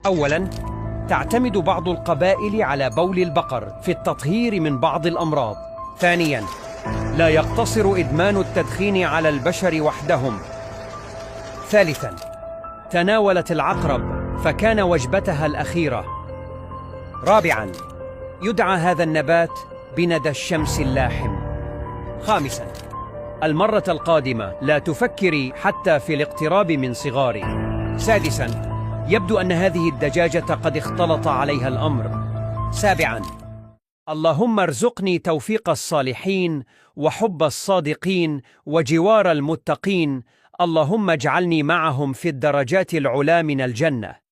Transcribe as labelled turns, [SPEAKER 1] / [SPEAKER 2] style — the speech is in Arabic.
[SPEAKER 1] أولاً، تعتمد بعض القبائل على بول البقر في التطهير من بعض الأمراض. ثانياً، لا يقتصر إدمان التدخين على البشر وحدهم. ثالثاً، تناولت العقرب فكان وجبتها الأخيرة. رابعاً، يدعى هذا النبات بندى الشمس اللاحم. خامساً، المرة القادمة لا تفكري حتى في الاقتراب من صغاري. سادساً، يبدو أن هذه الدجاجة قد اختلط عليها الأمر. سابعاً، اللهم ارزقني توفيق الصالحين وحب الصادقين وجوار المتقين، اللهم اجعلني معهم في الدرجات العلى من الجنة.